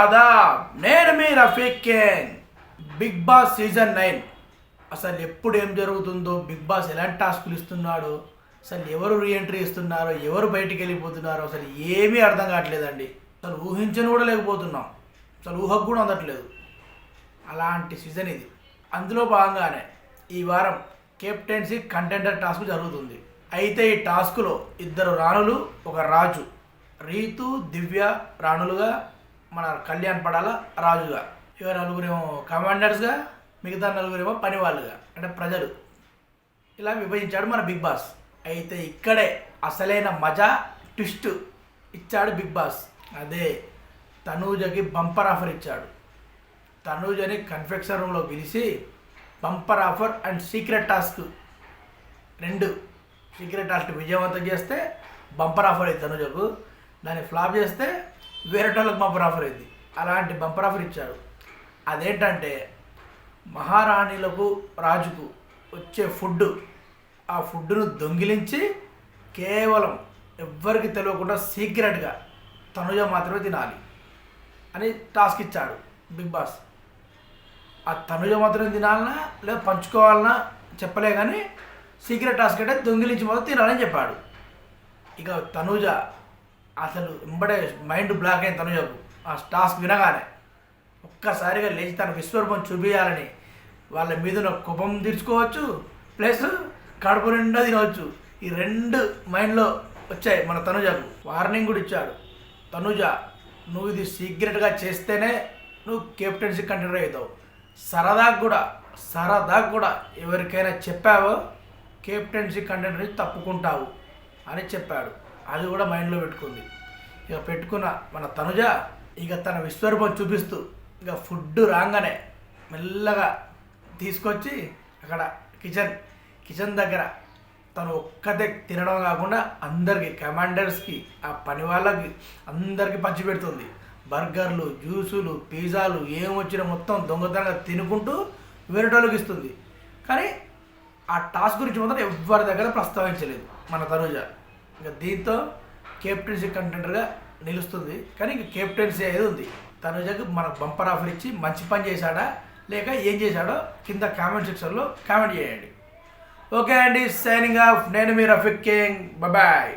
ఆదాబ్, నేను మీ Rafiq King. Bigg Boss season 9 అసలు ఎప్పుడు ఏం జరుగుతుందో, బిగ్ బాస్ ఎలాంటి టాస్కులు ఇస్తున్నాడు, అసలు ఎవరు రీఎంట్రీ ఇస్తున్నారో, ఎవరు బయటికి వెళ్ళిపోతున్నారో అసలు ఏమీ అర్థం కావట్లేదండి. అసలు ఊహించని కూడా లేకపోతున్నాం, అసలు ఊహకు కూడా అందట్లేదు. అలాంటి సీజన్ ఇది. అందులో భాగంగానే ఈ వారం కెప్టెన్సీ కంటెండర్ టాస్క్ జరుగుతుంది. అయితే ఈ టాస్క్లో 2 రాణులు, 1 రాజు, రీతు దివ్య రాణులుగా, మన కళ్యాణ్ పడాల రాజుగా, ఇక 4 కమాండర్స్గా, మిగతా 4 పని వాళ్ళుగా, అంటే ప్రజలు. ఇలా విభజించాడు మన బిగ్ బాస్. అయితే ఇక్కడే అసలైన మజా ట్విస్ట్ ఇచ్చాడు బిగ్ బాస్. అదే తనూజకి బంపర్ ఆఫర్ ఇచ్చాడు. తనూజని కన్ఫెక్షన్ రూమ్లో పిలిచి bumper offer and secret task 2 secret task విజయవంతం చేస్తే బంపర్ ఆఫర్ అయింది తనూజకు, దాన్ని ఫ్లాప్ చేస్తే వేరే వాళ్ళకి బంపర్ ఆఫర్ అయింది. అలాంటి బంపర్ ఆఫర్ ఇచ్చాడు. అదేంటంటే మహారాణిలకు, రాజుకు వచ్చే ఫుడ్, ఆ ఫుడ్ను దొంగిలించి కేవలం ఎవ్వరికి తెలియకుండా సీక్రెట్గా తనుజ మాత్రమే తినాలి అని టాస్క్ ఇచ్చాడు బిగ్ బాస్. ఆ తనుజ మాత్రమే తినాలన్నా లేదా పంచుకోవాలన్నా చెప్పలే, కానీ సీక్రెట్ టాస్క్ అంటే దొంగిలించి మొత్తం తినాలని చెప్పాడు. ఇక తనుజ అసలు వెంబడే మైండ్ బ్లాక్ అయిన తనుజకు ఆ టాస్క్ వినగానే ఒక్కసారిగా లేచి తన విశ్వరూపం చూపించాలని వాళ్ళ మీద కోపం తీర్చుకోవచ్చు, ప్లస్ కడుపు నిండా తినవచ్చు. ఈ 2 మైండ్లో వచ్చాయి మన తనుజకు. వార్నింగ్ కూడా ఇచ్చాడు. తనుజ, నువ్వు ఇది సీక్రెట్గా చేస్తేనే నువ్వు కెప్టెన్సీ కంటెండర్ అవుతావు. సరదాగా కూడా ఎవరికైనా చెప్పావో కెప్టెన్సీ కంటెండర్ నుంచి తప్పుకుంటావు అని చెప్పాడు. అది కూడా మైండ్లో పెట్టుకుంది. ఇక పెట్టుకున్న మన తనుజ ఇక తన విశ్వరూపం చూపిస్తూ ఇక ఫుడ్ రాగానే మెల్లగా తీసుకొచ్చి అక్కడ కిచెన్ దగ్గర తను ఒక్కతే తినడం కాకుండా అందరికీ, కమాండర్స్కి, ఆ పని వాళ్ళకి అందరికీ పంచిపెడుతుంది. బర్గర్లు, జ్యూసులు, పిజ్జాలు ఏమొచ్చినా మొత్తం దొంగతనంగా తినుకుంటూ వేరే వాళ్ళకి ఇస్తుంది. కానీ ఆ టాస్క్ గురించి మాత్రం ఎవరి దగ్గర ప్రస్తావించలేదు మన తనుజ. ఇక దీంతో కెప్టెన్సీ కంటెండర్గా నిలుస్తుంది. కానీ ఇంక కెప్టెన్సీ అనేది ఉంది. తనుజకు మనకు బంపర్ ఆఫర్ ఇచ్చి మంచి పని చేశాడా లేక ఏం చేశాడో కింద కామెంట్ సెక్షన్లో కామెంట్ చేయండి. ఓకే అండి, సైనింగ్ ఆఫ్. నేను మీ రఫీక్ కింగ్. బాయ్.